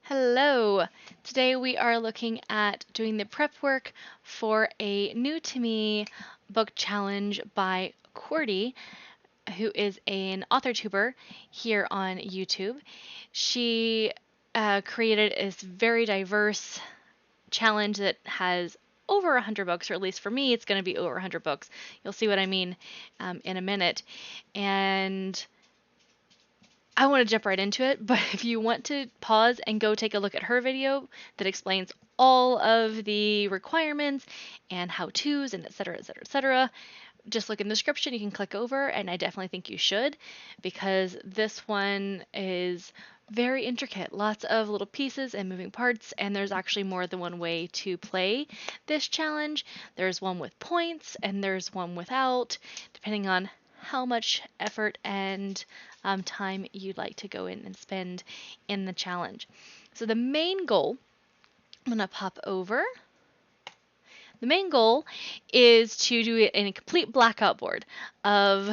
Hello! Today we are looking at doing the prep work for a new to me book challenge by Cordy, who is an author tuber here on YouTube. She created this very diverse challenge that has over 100 books, or at least for me, it's going to be over 100 books. You'll see what I mean in a minute. And I want to jump right into it, but if you want to pause and go take a look at her video that explains all of the requirements and how-tos and et cetera, et cetera, et cetera, just look in the description. You can click over, and I definitely think you should, because this one is very intricate. Lots of little pieces and moving parts, and there's actually more than one way to play this challenge. There's one with points, and there's one without, depending on how much effort and time you'd like to go in and spend in the challenge. So the main goal, I'm going to pop over. The main goal is to do it in a complete blackout board of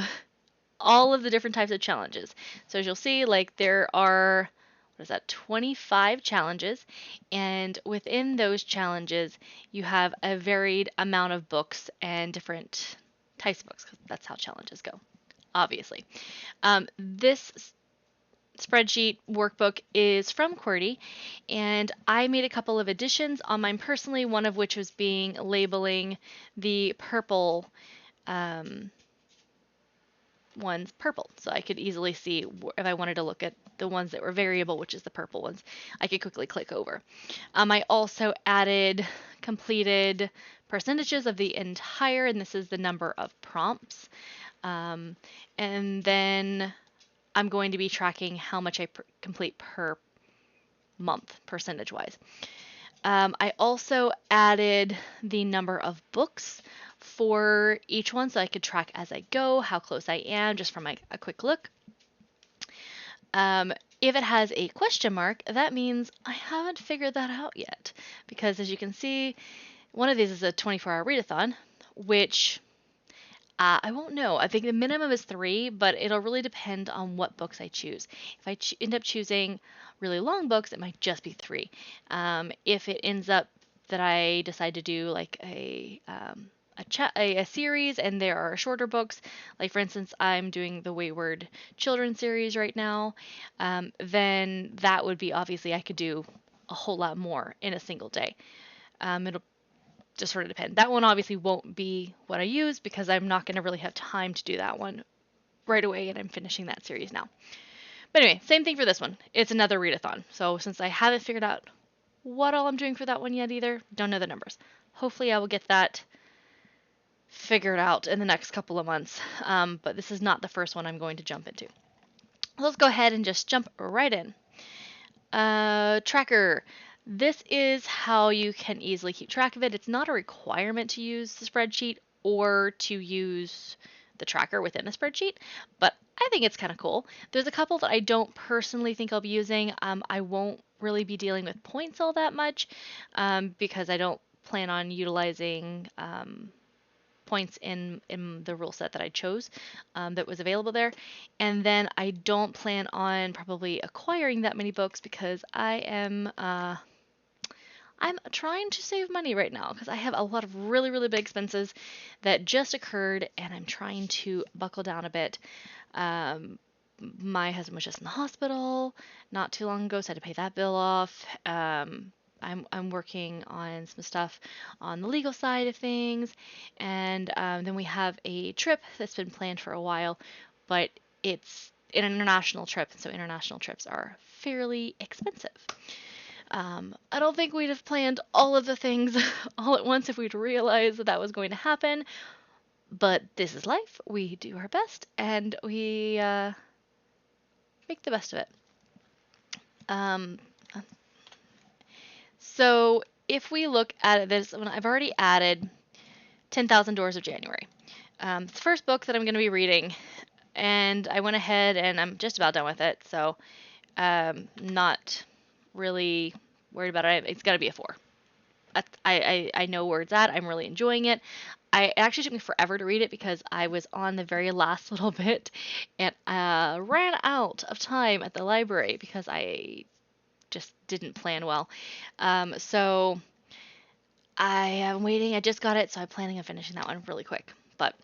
all of the different types of challenges. So as you'll see, like there are, 25 challenges, and within those challenges you have a varied amount of books and different types of books, because that's how challenges go, obviously. This spreadsheet workbook is from Cordy, and I made a couple of additions on mine personally, one of which was being labeling the purple ones purple, so I could easily see if I wanted to look at the ones that were variable, which is the purple ones. I could quickly click over. I also added completed percentages of the entire, and this is the number of prompts. And then I'm going to be tracking how much I complete per month, percentage-wise. I also added the number of books for each one, so I could track as I go how close I am just from a quick look. If it has a question mark, that means I haven't figured that out yet, because as you can see, one of these is a 24-hour readathon, which I won't know. I think the minimum is 3, but it'll really depend on what books I choose. If I end up choosing really long books, it might just be 3. If it ends up that I decide to do like a series and there are shorter books, like for instance, I'm doing the Wayward Children series right now, then that would be, obviously I could do a whole lot more in a single day. It'll just sort of depend. That one obviously won't be what I use because I'm not going to really have time to do that one right away, and I'm finishing that series now. But anyway, same thing for this one. It's another readathon. So since I haven't figured out what all I'm doing for that one yet either, don't know the numbers. Hopefully I will get that figured out in the next couple of months. But this is not the first one I'm going to jump into. Let's go ahead and just jump right in. Tracker. This is how you can easily keep track of it. It's not a requirement to use the spreadsheet or to use the tracker within the spreadsheet, but I think it's kind of cool. There's a couple that I don't personally think I'll be using. I won't really be dealing with points all that much because I don't plan on utilizing points in the rule set that I chose that was available there. And then I don't plan on probably acquiring that many books because I'm trying to save money right now because I have a lot of really, really big expenses that just occurred, and I'm trying to buckle down a bit. My husband was just in the hospital not too long ago, so I had to pay that bill off. I'm working on some stuff on the legal side of things, and then we have a trip that's been planned for a while, but it's an international trip, and so international trips are fairly expensive. I don't think we'd have planned all of the things all at once if we'd realized that was going to happen, but this is life. We do our best, and we make the best of it. So if we look at this, I've already added 10,000 Doors of January. It's the first book that I'm going to be reading, and I went ahead and I'm just about done with it, so not really worried about it. It's got to be a 4. I know where it's at. I'm really enjoying it. It actually took me forever to read it because I was on the very last little bit and ran out of time at the library because I just didn't plan well. So I am waiting. I just got it, so I'm planning on finishing that one really quick. But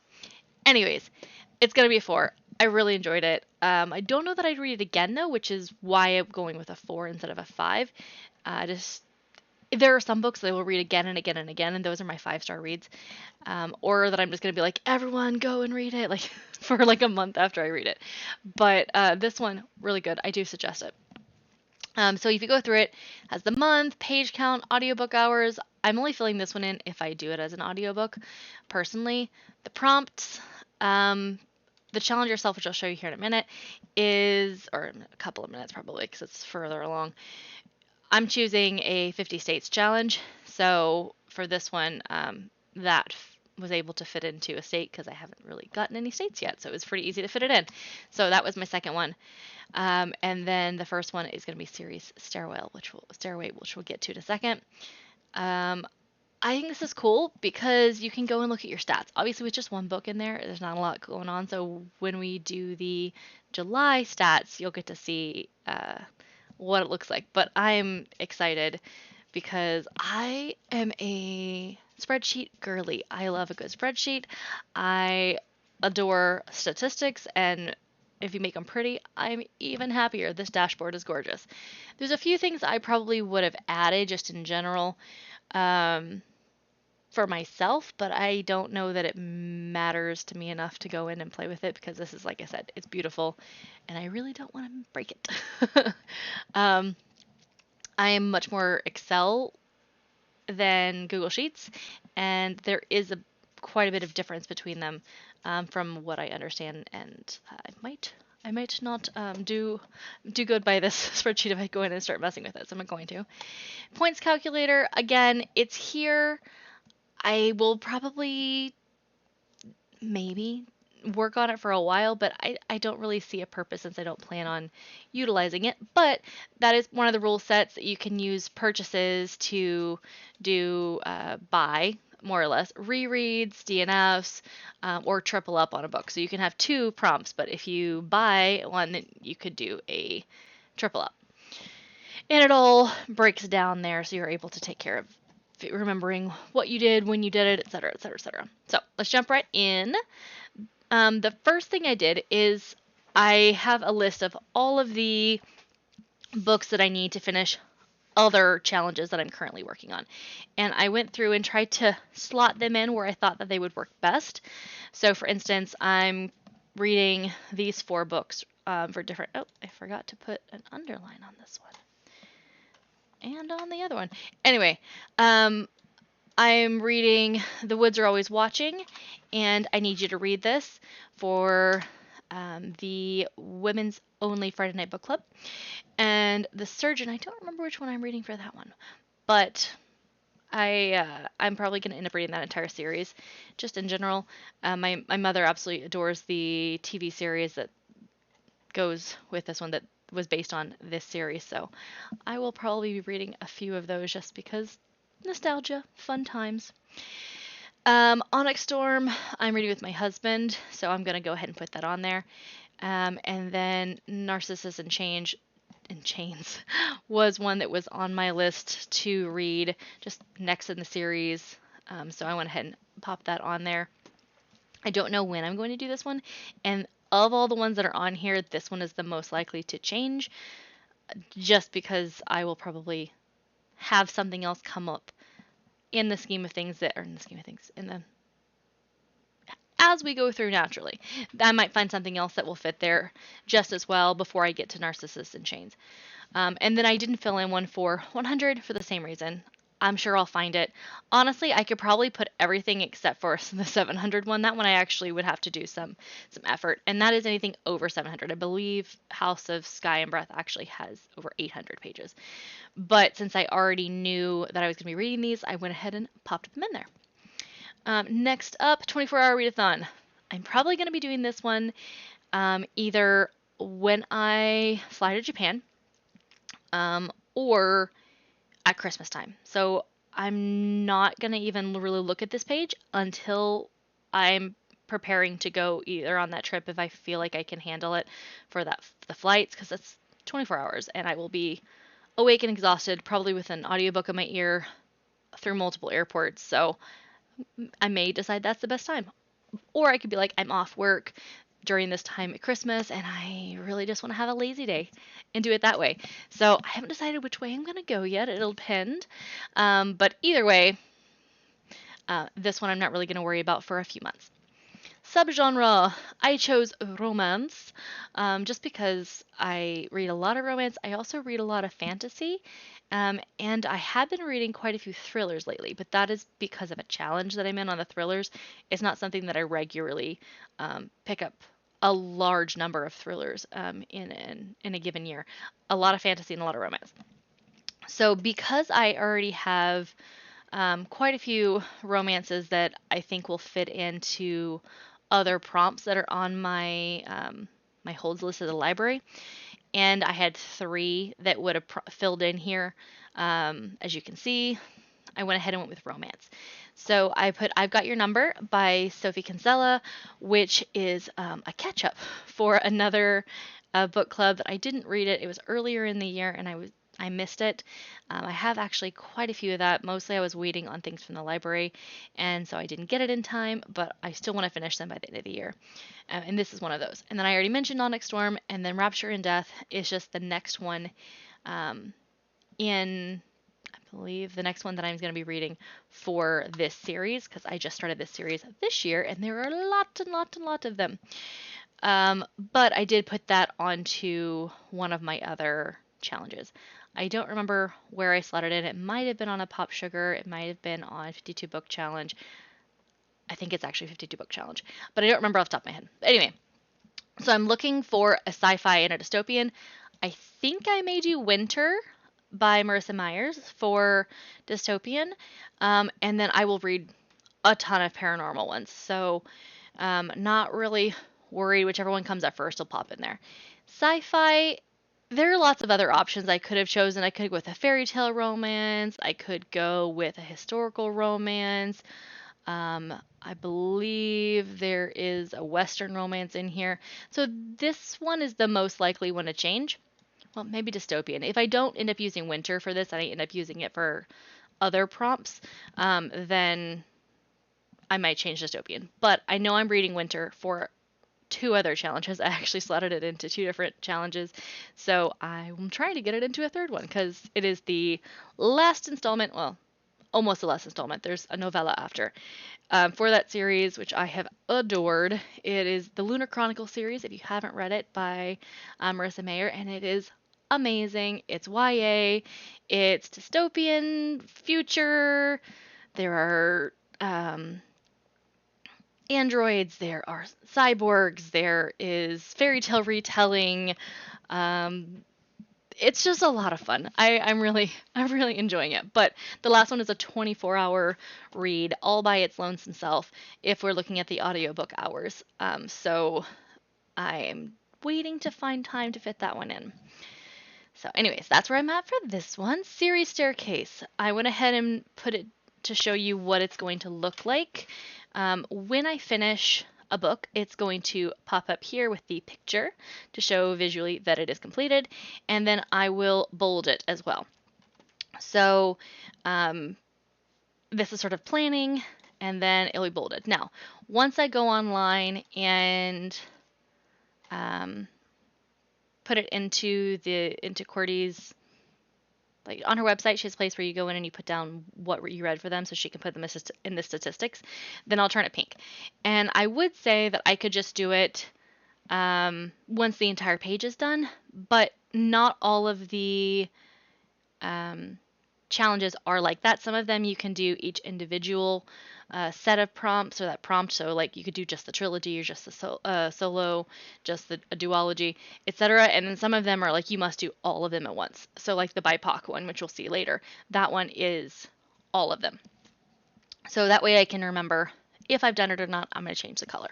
anyways, it's going to be a 4. I really enjoyed it. I don't know that I'd read it again, though, which is why I'm going with a 4 instead of a 5. Just there are some books that I will read again and again and again, and those are my 5-star reads. Or that I'm just going to be like, everyone go and read it, like for like a month after I read it. But this one, really good. I do suggest it. So if you go through it, has the month, page count, audiobook hours. I'm only filling this one in if I do it as an audiobook, personally. The prompts, the challenge yourself, which I'll show you here in a minute, or in a couple of minutes probably, because it's further along. I'm choosing a 50 states challenge. So for this one, that was able to fit into a state because I haven't really gotten any states yet. So it was pretty easy to fit it in. So that was my second one. And then the first one is going to be series Stairway, which we'll get to in a second. I think this is cool because you can go and look at your stats. Obviously, with just one book in there, there's not a lot going on. So when we do the July stats, you'll get to see what it looks like. But I'm excited because I am a spreadsheet girly. I love a good spreadsheet. I adore statistics, and if you make them pretty, I'm even happier. This dashboard is gorgeous. There's a few things I probably would have added just in general for myself, but I don't know that it matters to me enough to go in and play with it because this is, like I said, it's beautiful and I really don't want to break it. I am much more Excel than Google Sheets, and there is quite a bit of difference between them from what I understand, and I might not do good by this spreadsheet if I go in and start messing with it, so I'm going to. Points calculator, again, it's here. I will probably maybe work on it for a while, but I don't really see a purpose since I don't plan on utilizing it. But that is one of the rule sets that you can use purchases to do buy, more or less, rereads, DNFs, or triple up on a book. So you can have 2 prompts, but if you buy one, then you could do a triple up. And it all breaks down there so you're able to take care of remembering what you did, when you did it, etc., etc., etc. So let's jump right in. The first thing I did is I have a list of all of the books that I need to finish other challenges that I'm currently working on. And I went through and tried to slot them in where I thought that they would work best. So for instance, I'm reading these 4 books for different... Oh, I forgot to put an underline on this one. And on the other one. Anyway, I'm reading The Woods Are Always Watching, and I need you to read this for the Women's Only Friday Night Book Club. And The Surgeon, I don't remember which one I'm reading for that one, but I'm probably going to end up reading that entire series, just in general. My mother absolutely adores the TV series that goes with this one that was based on this series, so I will probably be reading a few of those just because nostalgia, fun times. Onyx Storm, I'm reading with my husband, so I'm going to go ahead and put that on there. And then Narcissus and Chains was one that was on my list to read just next in the series, so I went ahead and popped that on there. I don't know when I'm going to do this one, and of all the ones that are on here, this one is the most likely to change, just because I will probably have something else come up in the scheme of things as we go through naturally. I might find something else that will fit there just as well before I get to Narcissus and Chains. And then I didn't fill in one for 100 for the same reason. I'm sure I'll find it. Honestly, I could probably put everything except for the 700 one. That one I actually would have to do some effort, and that is anything over 700. I believe House of Sky and Breath actually has over 800 pages. But since I already knew that I was going to be reading these, I went ahead and popped them in there. Next up, 24-hour readathon. I'm probably going to be doing this one either when I fly to Japan or at Christmas time. So I'm not going to even really look at this page until I'm preparing to go either on that trip if I feel like I can handle it for the flights, because it's 24 hours and I will be awake and exhausted, probably with an audiobook in my ear through multiple airports. So I may decide that's the best time. Or I could be like, I'm off work during this time at Christmas and I really just want to have a lazy day and do it that way. So I haven't decided which way I'm going to go yet. It'll depend. But either way, this one I'm not really going to worry about for a few months. Subgenre, I chose romance, just because I read a lot of romance. I also read a lot of fantasy, and I have been reading quite a few thrillers lately, but that is because of a challenge that I'm in on the thrillers. It's not something that I regularly pick up a large number of thrillers in a given year. A lot of fantasy and a lot of romance. So because I already have quite a few romances that I think will fit into other prompts that are on my holds list at the library, and I had 3 that would have filled in here. As you can see, I went ahead and went with romance. So I put I've Got Your Number by Sophie Kinsella, which is a catch-up for another book club that I didn't read it. It was earlier in the year, and I missed it. I have actually quite a few of that. Mostly I was waiting on things from the library, and so I didn't get it in time, but I still want to finish them by the end of the year. And this is one of those. And then I already mentioned Onyx Storm, and then Rapture and Death is just the next one in, I believe, the next one that I'm going to be reading for this series, because I just started this series this year, and there are a lot of them. But I did put that onto one of my other challenges. I don't remember where I slotted it. It might have been on a Pop Sugar. It might have been on 52 Book Challenge. I think it's actually 52 Book Challenge, but I don't remember off the top of my head. But anyway, so I'm looking for a sci-fi and a dystopian. I think I may do Winter by Marissa Myers for dystopian, and then I will read a ton of paranormal ones. So not really worried. Whichever one comes up first, I'll pop in there. Sci-fi, there are lots of other options I could have chosen. I could go with a fairy tale romance. I could go with a historical romance. I believe there is a Western romance in here. So this one is the most likely one to change. Well, maybe dystopian. If I don't end up using Winter for this, and I end up using it for other prompts, then I might change dystopian. But I know I'm reading Winter for 2 other challenges. I actually slotted it into 2 different challenges. So I'm trying to get it into a 3rd one because it is the last installment. Well, almost the last installment. There's a novella after. For that series, which I have adored. It is the Lunar Chronicle series, if you haven't read it, by Marissa Mayer, and it is amazing. It's YA, it's dystopian, future, there are androids, there are cyborgs, there is fairy tale retelling. It's just a lot of fun. I'm really enjoying it. But the last one is a 24-hour read all by its lonesome self if we're looking at the audiobook hours. So I'm waiting to find time to fit that one in. So anyways, that's where I'm at for this one. Series Staircase. I went ahead and put it to show you what it's going to look like. When I finish a book, it's going to pop up here with the picture to show visually that it is completed, and then I will bold it as well. So this is sort of planning, and then it'll be bolded. Now, once I go online and put it into Cordy's, like on her website, she has a place where you go in and you put down what you read for them so she can put them in the statistics. Then I'll turn it pink. And I would say that I could just do it once the entire page is done, but not all of the challenges are like that. Some of them you can do each individual set of prompts or that prompt. So like you could do just the trilogy or just the solo, just a duology, etc. And then some of them are like you must do all of them at once. So like the BIPOC one, which we'll see later, that one is all of them. So that way I can remember if I've done it or not. I'm going to change the color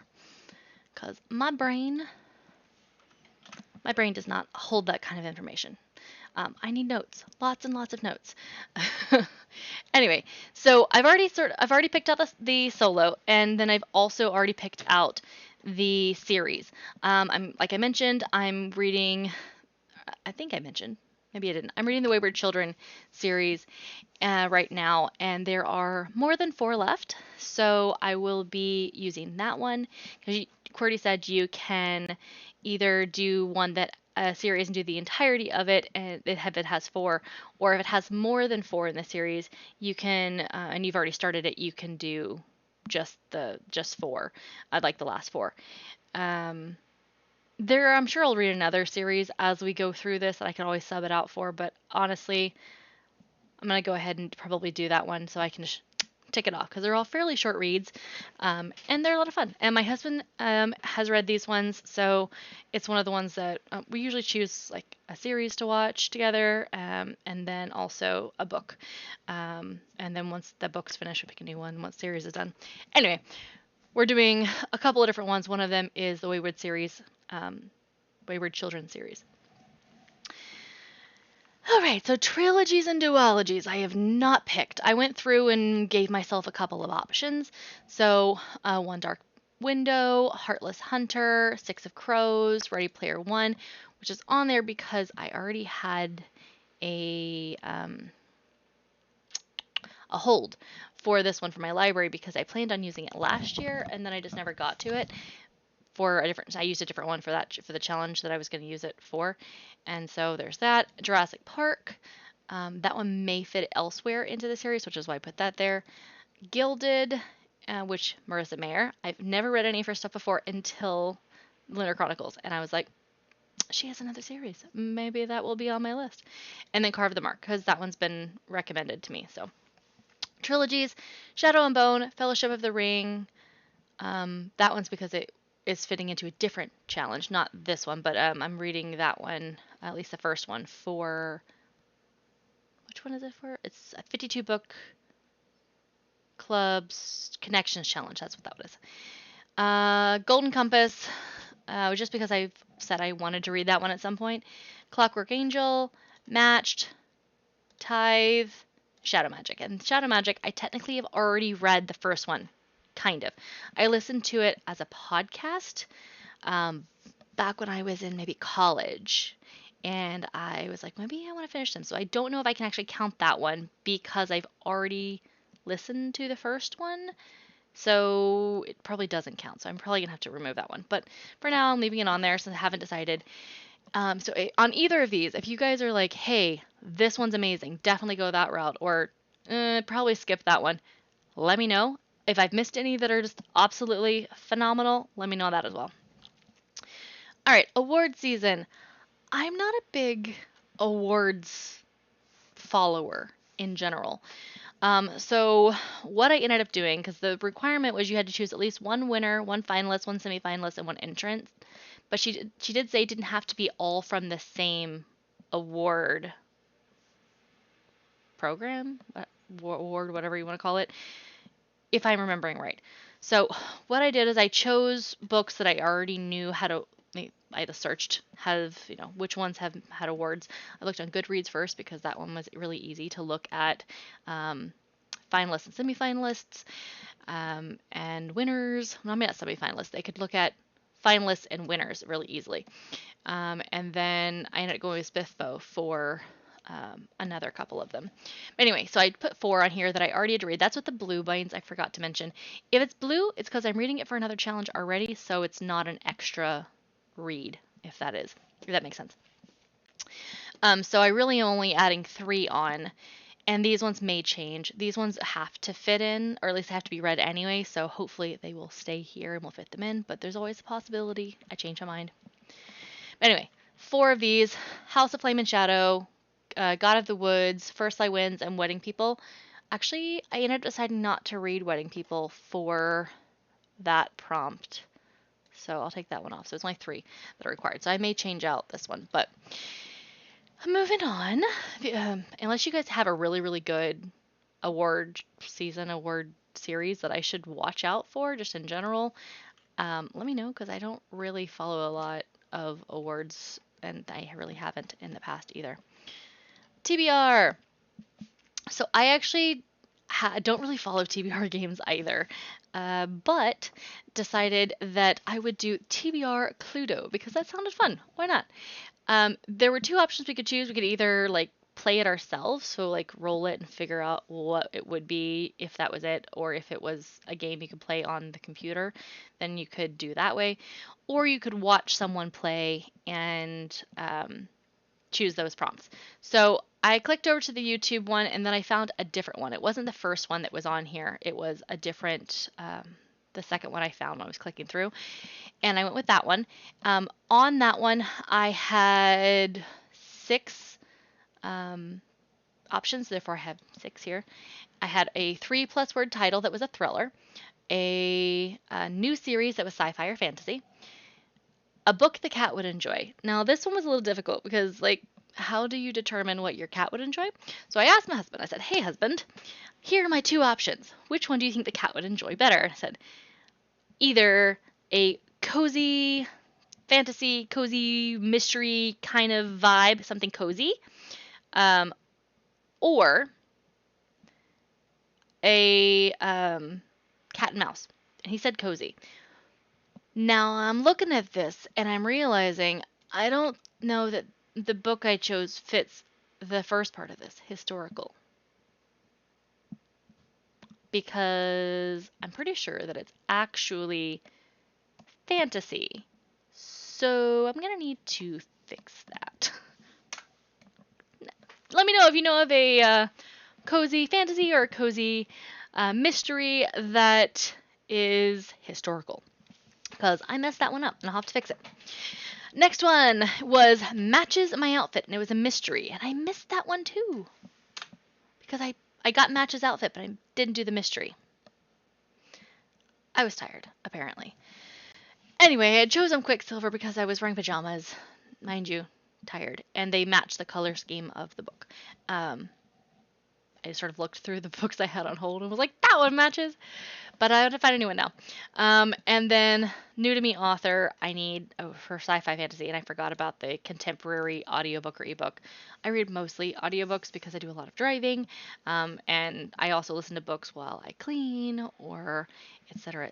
because my brain does not hold that kind of information. I need notes, lots and lots of notes. Anyway, so I've already picked out the solo, and then I've also already picked out the series. Like I mentioned, I'm reading. I think I mentioned. maybe I didn't. I'm reading the Wayward Children series right now, and there are more than 4 left. So I will be using that one because Qwerty said you can either do one that a series and do the entirety of it, and if it has 4, or if it has more than 4 in the series, you can, and you've already started it, you can do just 4. I'd like the last 4. I'm sure I'll read another series as we go through this that I can always sub it out for, but honestly, I'm going to go ahead and probably do that one so I can just tick it off because they're all fairly short reads, and they're a lot of fun. And my husband has read these ones, so it's one of the ones that we usually choose like a series to watch together, and then also a book. And then once the book's finished, we pick a new one once series is done. Anyway, we're doing a couple of different ones. One of them is the Wayward series, Wayward Children series. All right, so trilogies and duologies I have not picked. I went through and gave myself a couple of options. So One Dark Window, Heartless Hunter, Six of Crows, Ready Player One, which is on there because I already had a hold for this one for my library because I planned on using it last year and then I just never got to it. I used a different one for the challenge that I was going to use it for. And so there's that. Jurassic Park. That one may fit elsewhere into the series, which is why I put that there. Gilded, which Marissa Mayer. I've never read any of her stuff before until Lunar Chronicles. And I was like, she has another series. Maybe that will be on my list. And then Carve the Mark, because that one's been recommended to me. So trilogies, Shadow and Bone, Fellowship of the Ring. That one's because it is fitting into a different challenge, not this one, but I'm reading that one, at least the first one, for, which one is it for? It's a 52 book clubs connections challenge. That's what that was. Golden Compass, just because I've said I wanted to read that one at some point. Clockwork Angel, Matched, Tithe, Shadow Magic. And Shadow Magic, I technically have already read the first one. Kind of. I listened to it as a podcast back when I was in maybe college. And I was like, maybe I want to finish them. So I don't know if I can actually count that one because I've already listened to the first one. So it probably doesn't count. So I'm probably going to have to remove that one. But for now, I'm leaving it on there since I haven't decided. On either of these, if you guys are like, hey, this one's amazing, definitely go that route. Or probably skip that one. Let me know. If I've missed any that are just absolutely phenomenal, let me know that as well. All right, award season. I'm not a big awards follower in general. So what I ended up doing, because the requirement was you had to choose at least one winner, one finalist, one semifinalist, and one entrant. But she did say it didn't have to be all from the same award program, award, whatever you want to call it, if I'm remembering right. So what I did is I chose books that I already knew how to, I just searched which ones have had awards. I looked on Goodreads first because that one was really easy to look at finalists and semifinalists and winners. Well, not semifinalists. They could look at finalists and winners really easily. And then I ended up going with Spiffbo for another couple of them. But anyway, so I put 4 on here that I already had to read. That's what the blue binds. I forgot to mention. If it's blue, it's because I'm reading it for another challenge already, so it's not an extra read, if that makes sense. So I really am only adding 3 on, and these ones may change. These ones have to fit in, or at least have to be read anyway, so hopefully they will stay here and we'll fit them in, but there's always a possibility I change my mind. But anyway, 4 of these: House of Flame and Shadow, God of the Woods, First Light Winds, and Wedding People. Actually, I ended up deciding not to read Wedding People for that prompt. So I'll take that one off. So it's only 3 that are required. So I may change out this one. But moving on, unless you guys have a really, really good award series that I should watch out for just in general, let me know because I don't really follow a lot of awards and I really haven't in the past either. TBR. So I actually don't really follow TBR games either, but decided that I would do TBR Cluedo because that sounded fun. Why not? There were two options we could choose. We could either like play it ourselves, so like roll it and figure out what it would be if that was it, or if it was a game you could play on the computer, then you could do that way, or you could watch someone play and choose those prompts. So I clicked over to the YouTube one, and then I found a different one. It wasn't the first one that was on here. It was a different, the second one I found when I was clicking through, and I went with that one. On that one, I had 6 options, therefore I have 6 here. I had a 3+ word title that was a thriller, a new series that was sci-fi or fantasy, a book the cat would enjoy. Now, this one was a little difficult because, like, how do you determine what your cat would enjoy? So I asked my husband, I said, hey, husband, here are my 2 options. Which one do you think the cat would enjoy better? And I said, either a cozy fantasy, cozy mystery kind of vibe, something cozy, or a cat and mouse. And he said cozy. Now I'm looking at this and I'm realizing I don't know that the book I chose fits the first part of this, historical. Because I'm pretty sure that it's actually fantasy. So I'm going to need to fix that. Let me know if you know of a cozy fantasy or a cozy mystery that is historical. Because I messed that one up and I'll have to fix it. Next one was Matches My Outfit, and it was a mystery. And I missed that one too. Because I got Matches Outfit, but I didn't do the mystery. I was tired, apparently. Anyway, I had chosen Quicksilver because I was wearing pajamas, mind you, tired. And they matched the color scheme of the book. I sort of looked through the books I had on hold and was like, that one matches. But I have to find a new one now. And then new to me author, I need for sci-fi fantasy, and I forgot about the contemporary audiobook or ebook. I read mostly audiobooks because I do a lot of driving, and I also listen to books while I clean or etc.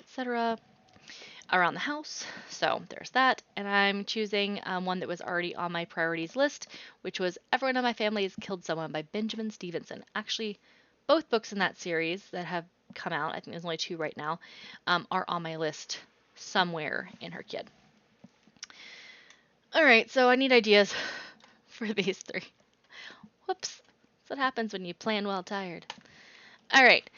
around the house. So there's that. And I'm choosing one that was already on my priorities list, which was Everyone in My Family Has Killed Someone by Benjamin Stevenson. Actually, both books in that series that have come out, I think there's only 2 right now, are on my list somewhere in her kid. All right, so I need ideas for these 3. Whoops. That's what happens when you plan while tired. All right.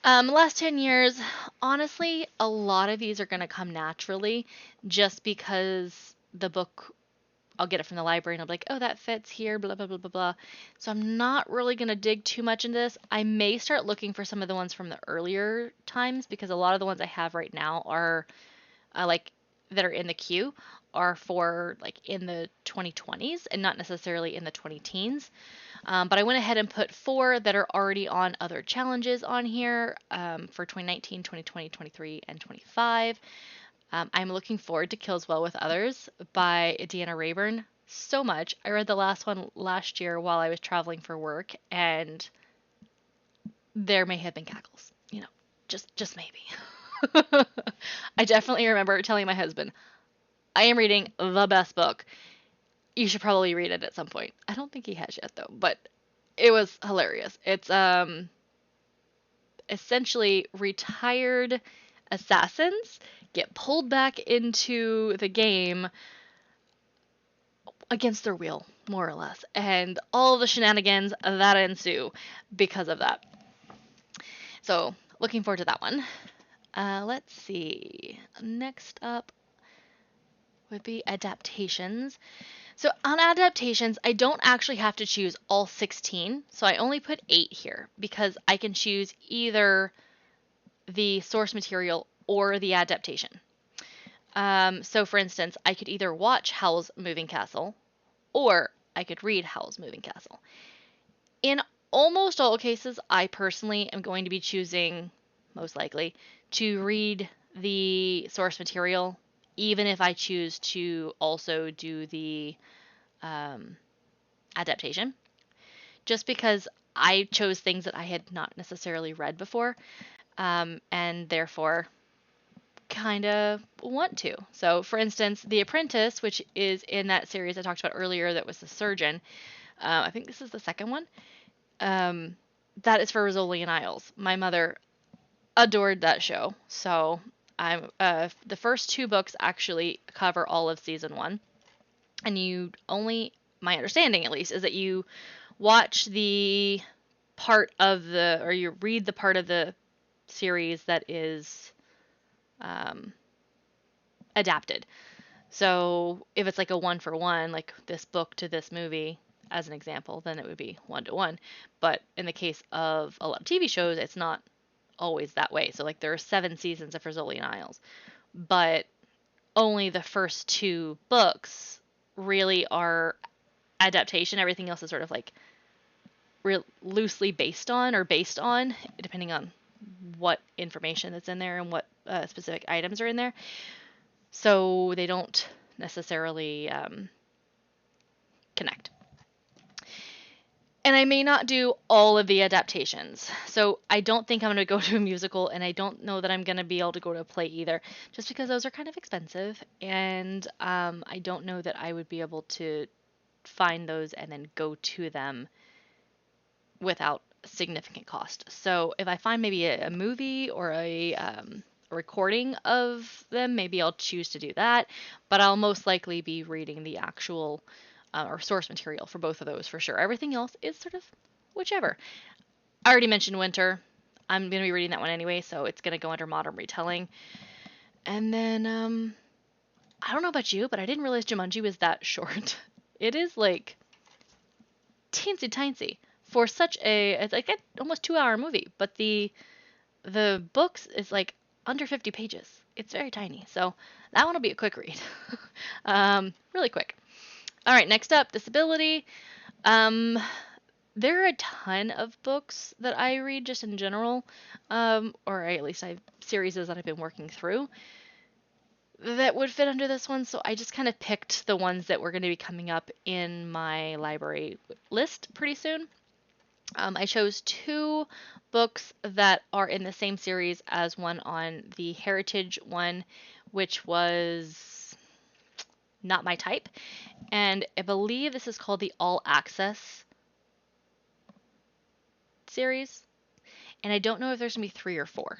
Last 10 years, honestly, a lot of these are going to come naturally just because the book, I'll get it from the library and I'll be like, oh, that fits here, blah, blah, blah, blah, blah. So I'm not really going to dig too much into this. I may start looking for some of the ones from the earlier times because a lot of the ones I have right now are like that are in the queue are for like in the 2020s and not necessarily in the 20 teens. But I went ahead and put 4 that are already on other challenges on here for 2019, 2020, 23, and 25. I'm looking forward to Kills Well with Others by Deanna Rayburn so much. I read the last one last year while I was traveling for work, and there may have been cackles, just maybe. I definitely remember telling my husband, I am reading the best book. You should probably read it at some point. I don't think he has yet though, but it was hilarious. It's essentially retired assassins get pulled back into the game against their will, more or less, and all the shenanigans that ensue because of that. So, looking forward to that one. Let's see. Next up would be adaptations. So on adaptations, I don't actually have to choose all 16. So I only put 8 here because I can choose either the source material or the adaptation. So for instance, I could either watch Howl's Moving Castle or I could read Howl's Moving Castle. In almost all cases, I personally am going to be choosing, most likely, to read the source material, even if I choose to also do the adaptation, just because I chose things that I had not necessarily read before, and therefore kind of want to. So, for instance, The Apprentice, which is in that series I talked about earlier that was the surgeon, I think this is the second one, that is for Rizzoli and Isles. My mother adored that show. So, the first two books actually cover all of season one. And you only, my understanding at least, is that you watch the part of the, or you read the part of the series that is adapted. So if it's like a one for one, like this book to this movie, as an example, then it would be one to one. But in the case of a lot of TV shows, it's not always that way. So like there are 7 seasons of Rizzoli and Isles, but only the first two books really are adaptation. Everything else is sort of like loosely based on, depending on what information that's in there and what specific items are in there. So they don't necessarily connect. And I may not do all of the adaptations. So I don't think I'm going to go to a musical, and I don't know that I'm going to be able to go to a play either, just because those are kind of expensive. And I don't know that I would be able to find those and then go to them without significant cost. So if I find maybe a movie or a recording of them, maybe I'll choose to do that. But I'll most likely be reading the actual or source material for both of those for sure. Everything else is sort of whichever. I already mentioned Winter. I'm going to be reading that one anyway, so it's going to go under modern retelling. And then, I don't know about you, but I didn't realize Jumanji was that short. It is like teensy tiny for such it's like an almost 2-hour movie, but the books is like under 50 pages. It's very tiny, so that one will be a quick read. Really quick. All right, next up, disability. There are a ton of books that I read just in general, or at least I have series that I've been working through that would fit under this one. So I just kind of picked the ones that were going to be coming up in my library list pretty soon. I chose 2 books that are in the same series as one on the Heritage one, which was not my type. And I believe this is called the All Access series. And I don't know if there's going to be 3 or 4.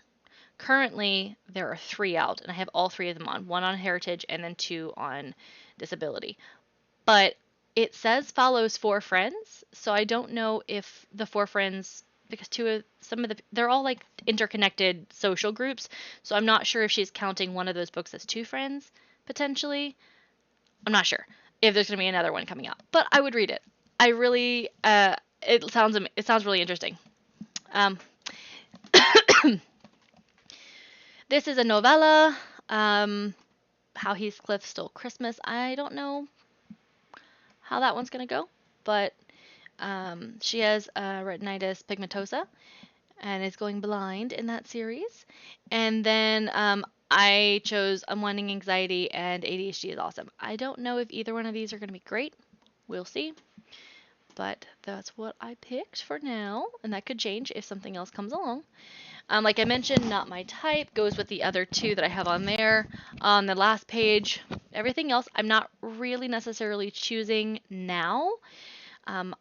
Currently, there are 3 out, and I have all 3 of them on. 1 on Heritage and then 2 on Disability. But it says follows 4 friends, so I don't know if the 4 friends, because they're all like interconnected social groups, so I'm not sure if she's counting one of those books as 2 friends, potentially. I'm not sure if there's going to be another one coming out, but I would read it. I really, it sounds really interesting. This is a novella, How Heathcliff Stole Christmas. I don't know how that one's going to go, but she has retinitis pigmentosa and is going blind in that series. And then I chose Unwinding Anxiety and ADHD is Awesome. I don't know if either one of these are going to be great. We'll see. But that's what I picked for now, and that could change if something else comes along. Like I mentioned, not my type, goes with the other 2 that I have on there. On the last page, everything else I'm not really necessarily choosing now. I've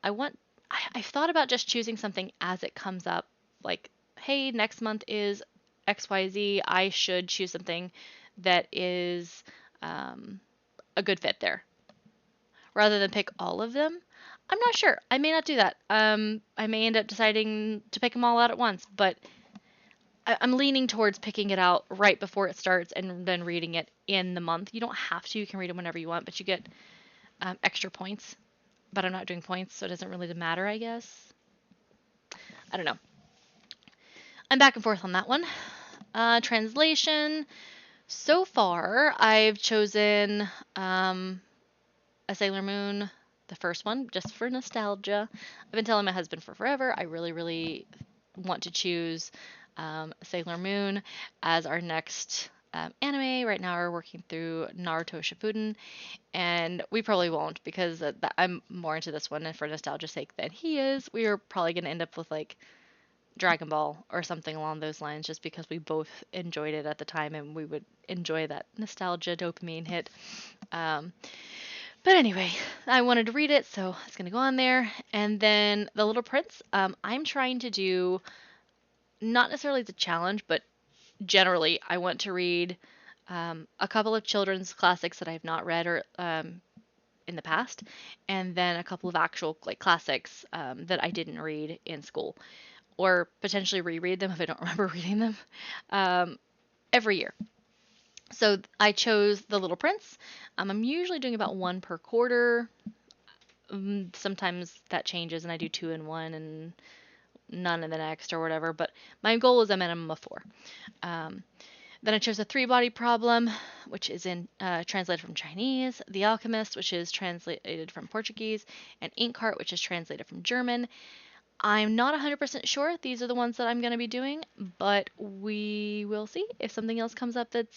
thought about just choosing something as it comes up. Like, hey, next month is XYZ. I should choose something that is a good fit there, rather than pick all of them. I'm not sure. I may not do that. I may end up deciding to pick them all out at once, but I'm leaning towards picking it out right before it starts and then reading it in the month. You don't have to. You can read it whenever you want, but you get extra points. But I'm not doing points, so it doesn't really matter, I guess. I don't know. I'm back and forth on that one. Translation. So far, I've chosen A Sailor Moon, the first one, just for nostalgia. I've been telling my husband for forever. I really, really want to choose Sailor Moon as our next anime. Right now we're working through Naruto Shippuden, and we probably won't because I'm more into this one, and for nostalgia's sake than he is, we are probably going to end up with like Dragon Ball or something along those lines, just because we both enjoyed it at the time and we would enjoy that nostalgia dopamine hit. Um, but anyway, I wanted to read it, so it's going to go on there. And then The Little Prince, I'm trying to do not necessarily the challenge, but generally, I want to read a couple of children's classics that I've not read or in the past, and then a couple of actual like classics that I didn't read in school, or potentially reread them if I don't remember reading them every year. So I chose The Little Prince. I'm usually doing about one per quarter. Sometimes that changes and I do two in one and none in the next or whatever, but my goal is a minimum of four. Um, Then I chose The Three Body Problem, which is translated from Chinese, The Alchemist, which is translated from Portuguese, and Inkheart, which is translated from German. I'm not 100% sure these are the ones that I'm going to be doing, but we will see if something else comes up that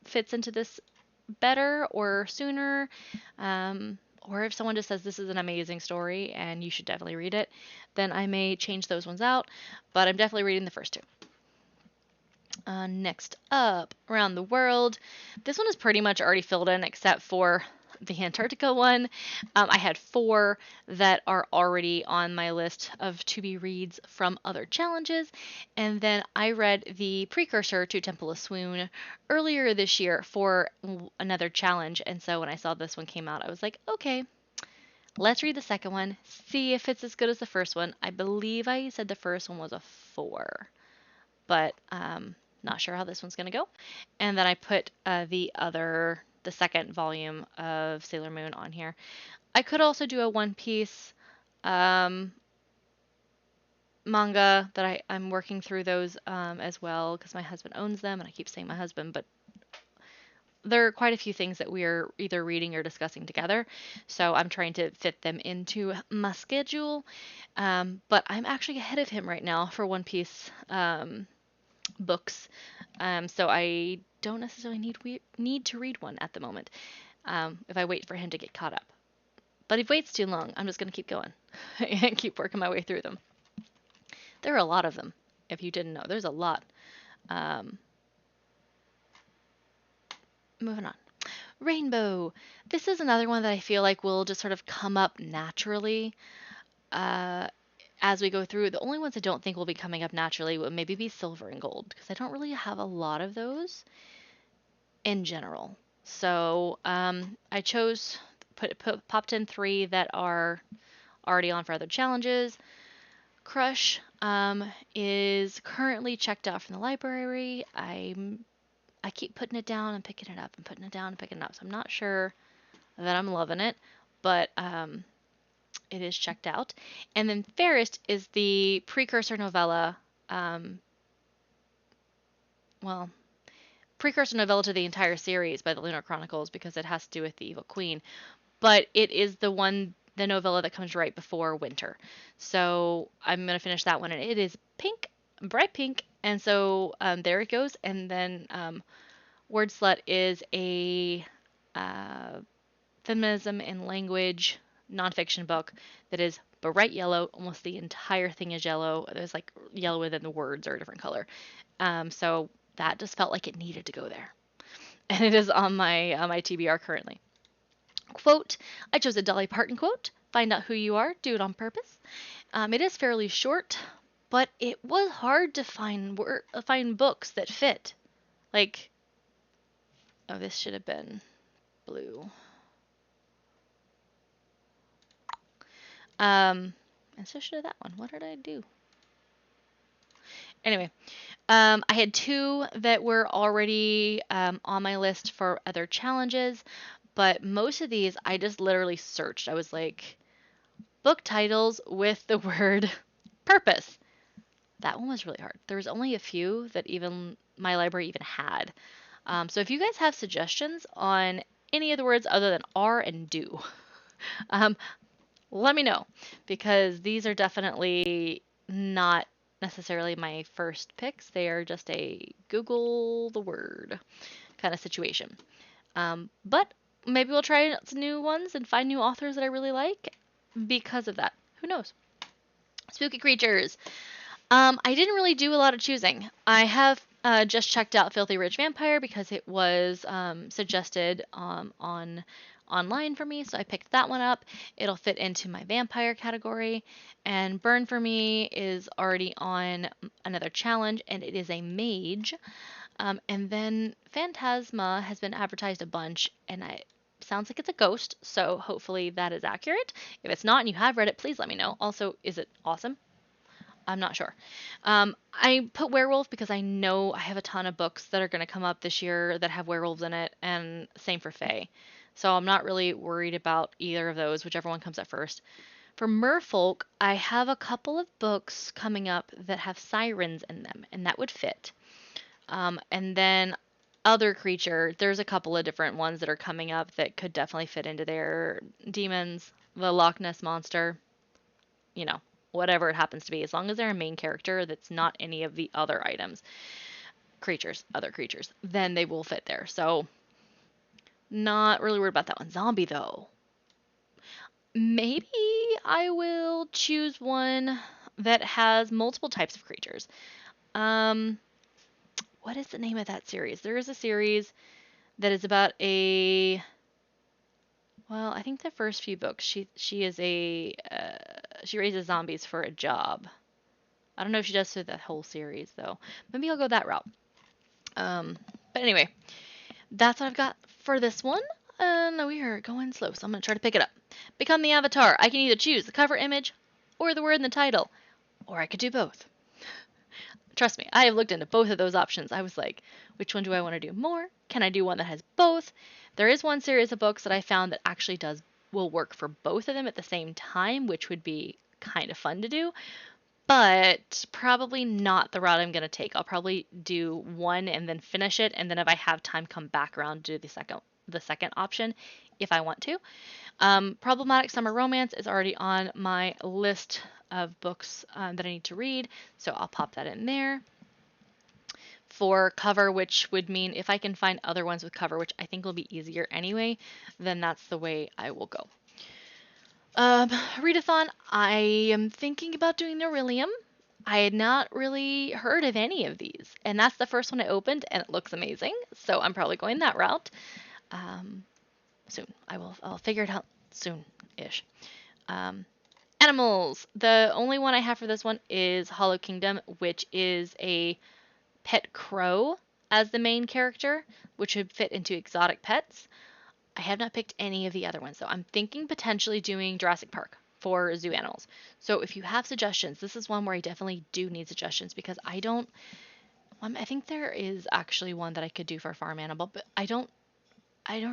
fits into this better or sooner, or if someone just says this is an amazing story and you should definitely read it, then I may change those ones out, but I'm definitely reading the first two. Next up, Around the World. This one is pretty much already filled in except for the Antarctica one. I had 4 that are already on my list of to be reads from other challenges. And then I read the precursor to Temple of Swoon earlier this year for another challenge. And so when I saw this one came out, I was like, okay, let's read the second one, see if it's as good as the first one. I believe I said the first one was a 4, but not sure how this one's going to go. And then I put the second volume of Sailor Moon on here. I could also do a One Piece manga that I'm working through those as well because my husband owns them, and I keep saying my husband, but there are quite a few things that we are either reading or discussing together. So I'm trying to fit them into my schedule. But I'm actually ahead of him right now for One Piece books. So I don't necessarily need to read one at the moment if I wait for him to get caught up. But if he waits too long, I'm just going to keep going and keep working my way through them. There are a lot of them, if you didn't know. There's a lot. Moving on. Rainbow. This is another one that I feel like will just sort of come up naturally as we go through. The only ones I don't think will be coming up naturally will maybe be Silver and Gold, because I don't really have a lot of those in general. So I chose, popped in 3 that are already on for other challenges. Crush is currently checked out from the library. I keep putting it down and picking it up and putting it down and picking it up. So I'm not sure that I'm loving it, but it is checked out. And then Fairest is the precursor novella, precursor novella to the entire series by the Lunar Chronicles, because it has to do with the Evil Queen. But it is the novella that comes right before Winter. So I'm going to finish that one, and it is pink, bright pink. And so there it goes. And then Word Slut is a feminism in language nonfiction book that is bright yellow. Almost the entire thing is yellow. There's like yellow within the words are a different color. So that just felt like it needed to go there. And it is on my TBR currently. Quote, I chose a Dolly Parton quote. Find out who you are, do it on purpose. It is fairly short, but it was hard to find books that fit. Like, oh, this should have been blue. And so should have that one. What did I do? Anyway, I had 2 that were already on my list for other challenges, but most of these I just literally searched. I was like, book titles with the word purpose. That one was really hard. There was only a few that even my library even had. So if you guys have suggestions on any of the words other than are and do, let me know, because these are definitely not necessarily my first picks. They are just a Google the word kind of situation. But maybe we'll try some new ones and find new authors that I really like because of that. Who knows? Spooky creatures. I didn't really do a lot of choosing. I have just checked out Filthy Rich Vampire because it was suggested on online for me, so I picked that one up. It'll fit into my vampire category. And Burn for me is already on another challenge, and it is a mage. And then Phantasma has been advertised a bunch, and it sounds like it's a ghost, so hopefully that is accurate. If it's not and you have read it, please let me know. Also, is it awesome? I'm not sure. I put werewolf because I know I have a ton of books that are going to come up this year that have werewolves in it, and same for Fae. So I'm not really worried about either of those, whichever one comes up first. For merfolk, I have a couple of books coming up that have sirens in them, and that would fit. And then other creature, there's a couple of different ones that are coming up that could definitely fit into there. Demons, the Loch Ness monster, you know, whatever it happens to be, as long as they're a main character that's not any of the other items, creatures, other creatures, then they will fit there. So, not really worried about that one. Zombie, though. Maybe I will choose one that has multiple types of creatures. Um, what is the name of that series? There is a series that is about a. Well, I think the first few books, she is a she raises zombies for a job. I don't know if she does through the whole series though. Maybe I'll go that route. Um, but anyway, that's what I've got for this one. And we are going slow, so I'm gonna try to pick it up. Become the avatar. I can either choose the cover image or the word in the title, or I could do both. Trust me, I have looked into both of those options. I was like, which one do I want to do more? Can I do one that has both? There is one series of books that I found that actually will work for both of them at the same time, which would be kind of fun to do, but probably not the route I'm going to take. I'll probably do one and then finish it, and then if I have time, come back around to do the second option if I want to. Problematic Summer Romance is already on my list of books that I need to read, so I'll pop that in there. For cover, which would mean if I can find other ones with cover, which I think will be easier anyway, then that's the way I will go. Readathon, I am thinking about doing Nerillium. I had not really heard of any of these, and that's the first one I opened, and it looks amazing, so I'm probably going that route. Soon. I'll figure it out soon-ish. Animals. The only one I have for this one is Hollow Kingdom, which is a pet crow as the main character, which would fit into exotic pets. I have not picked any of the other ones, though. I'm thinking potentially doing Jurassic Park for zoo animals. So if you have suggestions, this is one where I definitely do need suggestions because I think there is actually one that I could do for farm animal, but I don't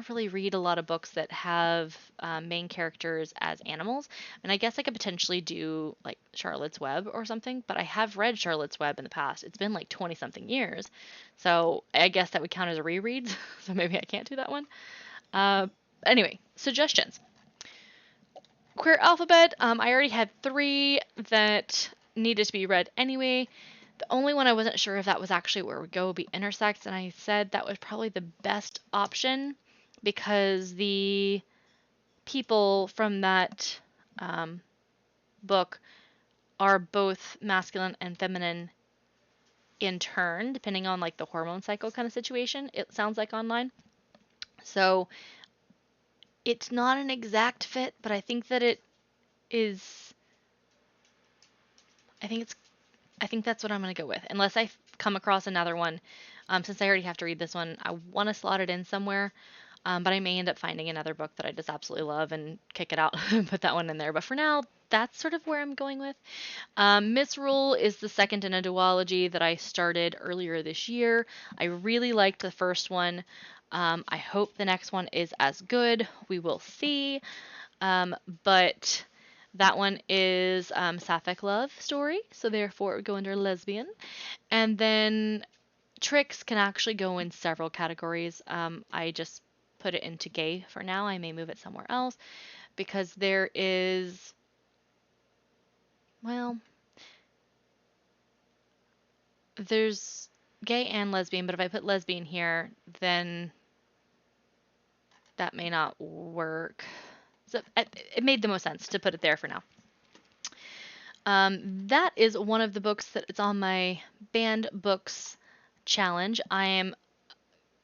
really read a lot of books that have main characters as animals, and I guess I could potentially do like Charlotte's Web or something, but I have read Charlotte's Web in the past. It's been like 20 something years, so I guess that would count as a reread, so maybe I can't do that one. Anyway, suggestions. Queer Alphabet, I already had 3 that needed to be read anyway. The only one I wasn't sure if that was actually where we go would be Intersex, and I said that was probably the best option because the people from that book are both masculine and feminine in turn, depending on like the hormone cycle kind of situation, it sounds like online. So it's not an exact fit, but I think that it is. I think it's. I think that's what I'm gonna go with, unless I come across another one. Since I already have to read this one, I want to slot it in somewhere. But I may end up finding another book that I just absolutely love and kick it out and put that one in there. But for now, that's sort of where I'm going with. Misrule is the second in a duology that I started earlier this year. I really liked the first one. I hope the next one is as good. We will see. But that one is sapphic love story, so therefore it would go under lesbian. And then Tricks can actually go in several categories. I just put it into gay for now. I may move it somewhere else because there is, well, there's gay and lesbian, but if I put lesbian here, then that may not work. So it made the most sense to put it there for now. That is one of the books that is on my banned books challenge. I am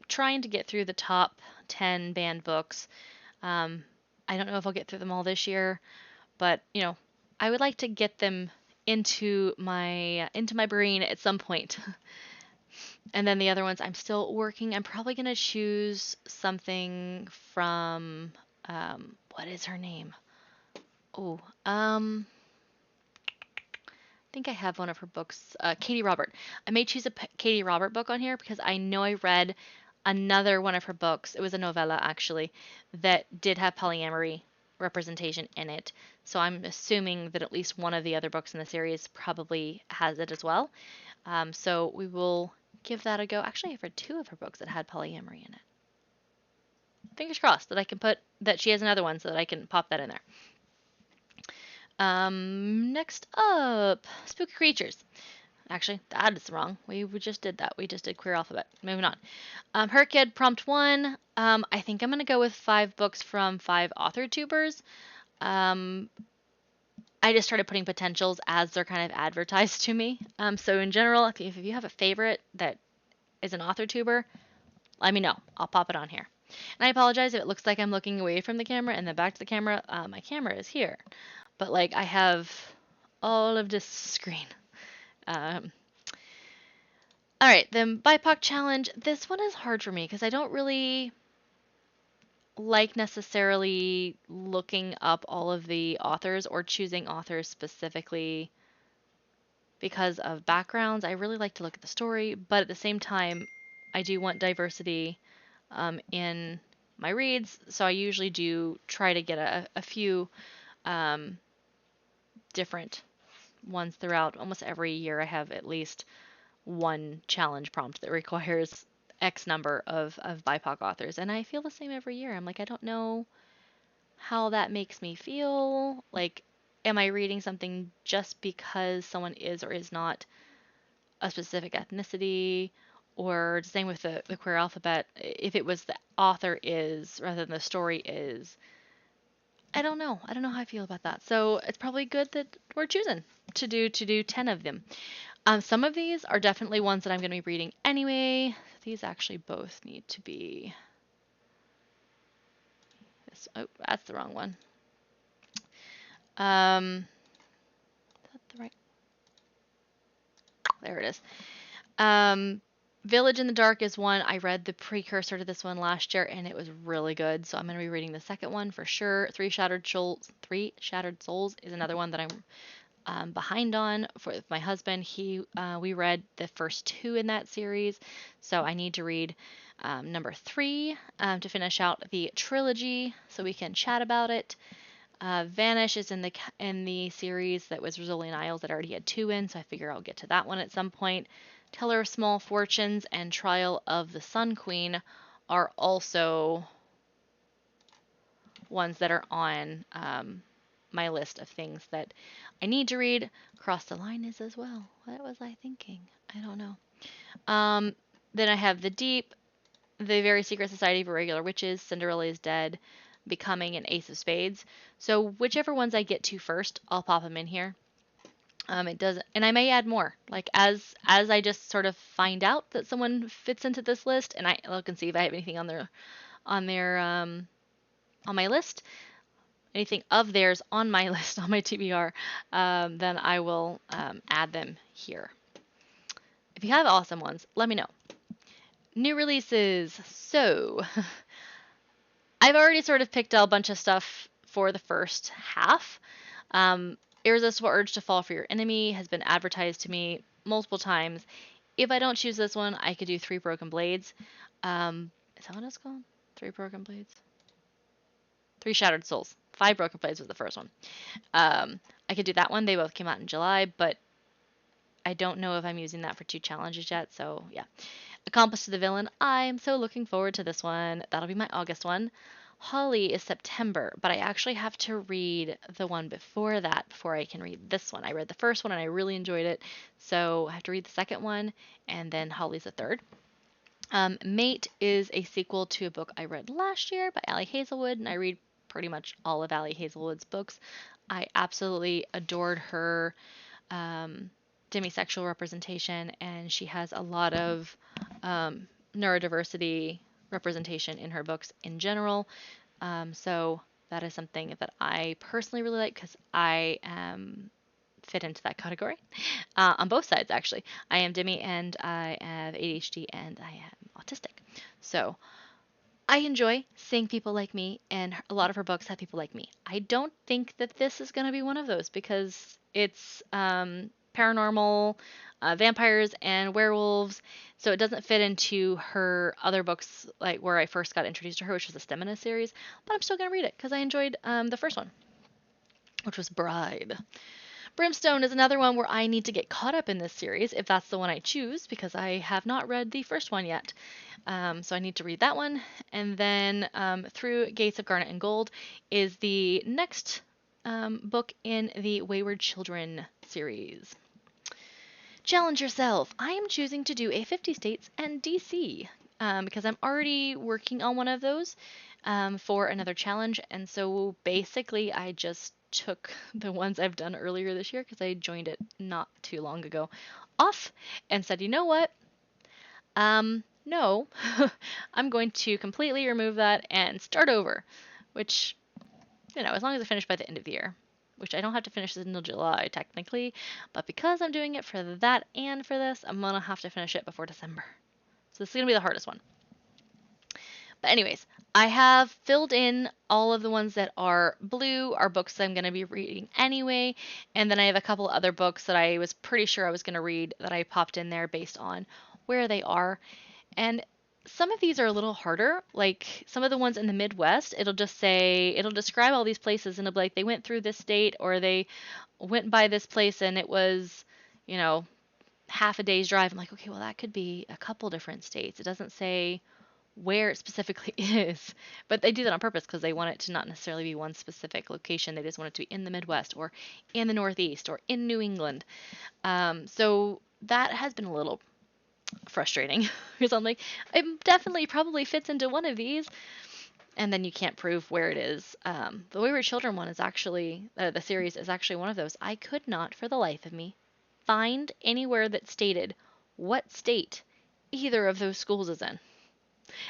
trying to get through the top 10 banned books. Um, I don't know if I'll get through them all this year, but I would like to get them into my brain at some point. And then the other ones I'm still working. I'm probably gonna choose something from what is her name? Oh, I think I have one of her books, Katie Robert. I may choose a Katie Robert book on here because I know I read another one of her books. It was a novella actually that did have polyamory representation in it. So I'm assuming that at least one of the other books in the series probably has it as well. So we will give that a go. Actually, I've read two of her books that had polyamory in it. Fingers crossed that I can that she has another one so that I can pop that in there. Next up, spooky creatures. Actually, that is wrong. We just did that. We just did queer alphabet. Moving on. HRCYED prompt 1. I think I'm going to go with 5 books from 5 author tubers. I just started putting potentials as they're kind of advertised to me. So in general, if you have a favorite that is an author tuber, let me know. I'll pop it on here. And I apologize if it looks like I'm looking away from the camera and then back to the camera. My camera is here. But like I have all of this screen. All right, the BIPOC challenge. This one is hard for me because I don't really like necessarily looking up all of the authors or choosing authors specifically because of backgrounds. I really like to look at the story, but at the same time, I do want diversity in my reads, so I usually do try to get a few different ones throughout. Almost every year I have at least one challenge prompt that requires X number of BIPOC authors, and I feel the same every year. I'm like, I don't know how that makes me feel. Like, am I reading something just because someone is or is not a specific ethnicity? Or same with the queer alphabet, if it was the author is rather than the story is. I don't know. I don't know how I feel about that. So it's probably good that we're choosing to do 10 of them. Some of these are definitely ones that I'm going to be reading anyway. These actually both need to be this. Oh, that's the wrong one. Is that the right? There it is. Village in the Dark is one. I read the precursor to this one last year, and it was really good. So I'm going to be reading the second one for sure. Three Shattered Souls is another one that I'm behind on for my husband. We read the first 2 in that series, so I need to read number 3 to finish out the trilogy, so we can chat about it. Vanish is in the series that was Rizzolian Isles that already had 2 in, so I figure I'll get to that one at some point. Teller of Small Fortunes and Trial of the Sun Queen are also ones that are on my list of things that I need to read. Cross the Line is as well. What was I thinking? I don't know. Then I have The Deep, The Very Secret Society of Irregular Witches, Cinderella is Dead, Becoming, an Ace of Spades. So whichever ones I get to first, I'll pop them in here. It doesn't, and I may add more. Like as I just sort of find out that someone fits into this list, and I look and see if I have anything on my list, anything of theirs on my list on my TBR, then I will add them here. If you have awesome ones, let me know. New releases. So I've already sort of picked out a bunch of stuff for the first half. Irresistible Urge to Fall for Your Enemy has been advertised to me multiple times. If I don't choose this one, I could do Three Broken Blades. Is that what it's called? Three Broken Blades? Three Shattered Souls. 5 Broken Blades was the first one. I could do that one. They both came out in July, but I don't know if I'm using that for 2 challenges yet, so yeah. Accomplice to the Villain. I'm so looking forward to this one. That'll be my August one. Holly is September, but I actually have to read the one before that before I can read this one. I read the first one and I really enjoyed it, so I have to read the second one, and then Holly's the third. Mate is a sequel to a book I read last year by Ali Hazelwood, and I read pretty much all of Ali Hazelwood's books. I absolutely adored her demisexual representation, and she has a lot of neurodiversity representation in her books in general. So that is something that I personally really like because I am fit into that category on both sides, actually. I am Demi, and I have ADHD, and I am autistic. So I enjoy seeing people like me, and a lot of her books have people like me. I don't think that this is going to be one of those because it's paranormal, vampires, and werewolves, so it doesn't fit into her other books, like where I first got introduced to her, which was the Stemina series. But I'm still going to read it because I enjoyed the first one, which was Bride. Brimstone is another one where I need to get caught up in this series, if that's the one I choose, because I have not read the first one yet. So I need to read that one. And then Through Gates of Garnet and Gold is the next book in the Wayward Children series. Challenge yourself. I am choosing to do a 50 states and DC because I'm already working on one of those for another challenge. And so basically, I just took the ones I've done earlier this year because I joined it not too long ago off and said, you know what? No, I'm going to completely remove that and start over, which, as long as I finish by the end of the year, which I don't have to finish this until July technically, but because I'm doing it for that and for this, I'm gonna have to finish it before December. So this is gonna be the hardest one. But anyways, I have filled in all of the ones that are blue, are books that I'm going to be reading anyway, and then I have a couple other books that I was pretty sure I was going to read that I popped in there based on where they are. And some of these are a little harder. Like some of the ones in the Midwest, it'll describe all these places and it'll be like they went through this state or they went by this place and it was, you know, half a day's drive. I'm like, okay, well, that could be a couple different states. It doesn't say where it specifically is, but they do that on purpose because they want it to not necessarily be one specific location. They just want it to be in the Midwest or in the Northeast or in New England. So that has been a little frustrating because I'm like, it definitely probably fits into one of these, and then you can't prove where it is. The Wayward Children one is actually, the series is actually one of those. I could not, for the life of me, find anywhere that stated what state either of those schools is in.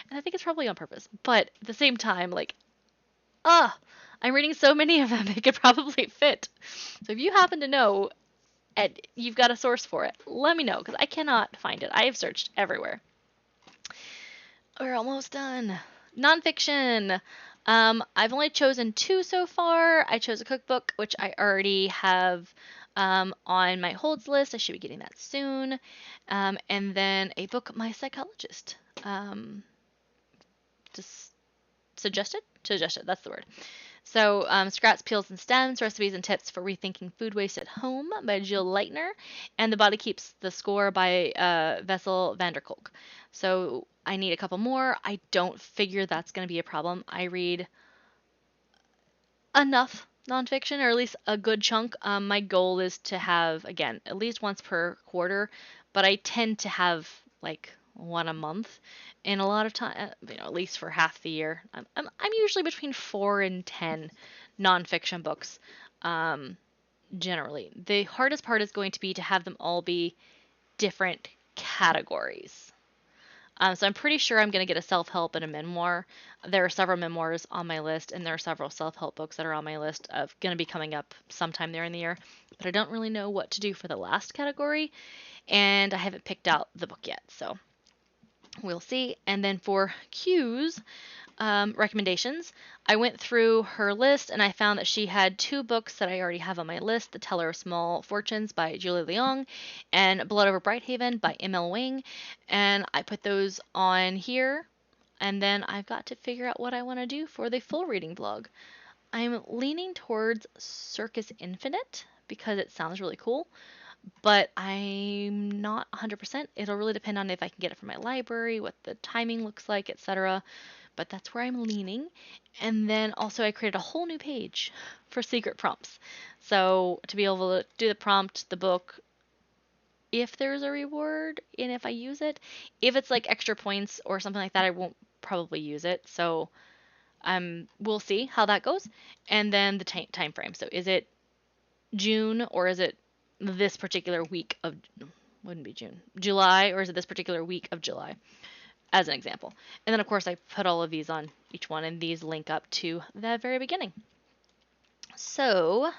And I think it's probably on purpose. But at the same time, like, I'm reading so many of them, they could probably fit. So if you happen to know and you've got a source for it, let me know because I cannot find it. I have searched everywhere. We're almost done. Nonfiction. I've only chosen 2 so far. I chose a cookbook, which I already have on my holds list. I should be getting that soon. And then a book my psychologist just suggested. That's the word. So, Scraps, Peels, and Stems, Recipes and Tips for Rethinking Food Waste at Home by Jill Leitner, and The Body Keeps the Score by Vessel Vanderkolk. So, I need a couple more. I don't figure that's going to be a problem. I read enough nonfiction, or at least a good chunk. My goal is to have, again, at least once per quarter, but I tend to have like one a month. And a lot of time, at least for half the year, I'm usually between 4 and 10 nonfiction books. Generally, the hardest part is going to be to have them all be different categories. So I'm pretty sure I'm going to get a self-help and a memoir. There are several memoirs on my list, and there are several self-help books that are on my list of going to be coming up sometime there in the year. But I don't really know what to do for the last category, and I haven't picked out the book yet, so we'll see. And then for cues, recommendations, I went through her list and I found that she had 2 books that I already have on my list: The Teller of Small Fortunes by Julie Leong and Blood Over Brighthaven by M.L. Wing. And I put those on here, and then I've got to figure out what I want to do for the full reading vlog. I'm leaning towards Circus Infinite because it sounds really cool, but I'm not 100%. It'll really depend on if I can get it from my library, what the timing looks like, etc. But that's where I'm leaning. And then also I created a whole new page for secret prompts. So to be able to do the prompt, the book, if there's a reward and if I use it. If it's like extra points or something like that, I won't probably use it. So We'll see how that goes. And then the time frame. So is it June, or is it this particular week of, wouldn't be June, July, or is it this particular week of July, as an example. And then of course I put all of these on each one, and these link up to the very beginning. So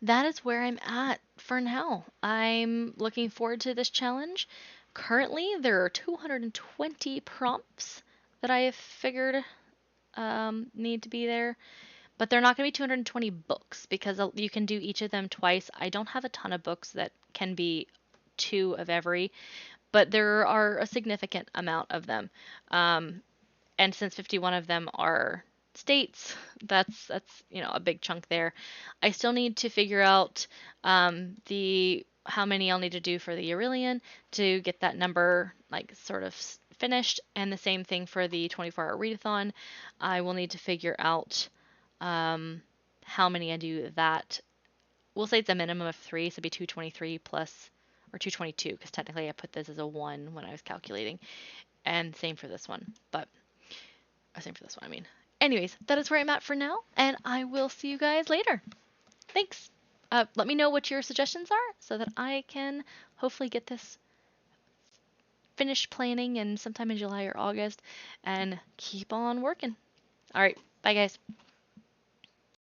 that is where I'm at for now. I'm looking forward to this challenge. Currently, there are 220 prompts that I have figured need to be there, but they're not going to be 220 books because you can do each of them twice. I don't have a ton of books that can be 2 of every, but there are a significant amount of them. And since 51 of them are states, that's a big chunk there. I still need to figure out the how many I'll need to do for the Aurelian to get that number like sort of finished, and the same thing for the 24-hour readathon. I will need to figure out how many I do that. We'll say it's a minimum of 3, so it'd be 223 plus, or 222, because technically I put this as a 1 when I was calculating, and same for this one, but same for this one, I mean. Anyways, that is where I'm at for now, and I will see you guys later. Thanks. Let me know what your suggestions are so that I can hopefully get this finished planning and sometime in July or August and keep on working. All right. Bye, guys.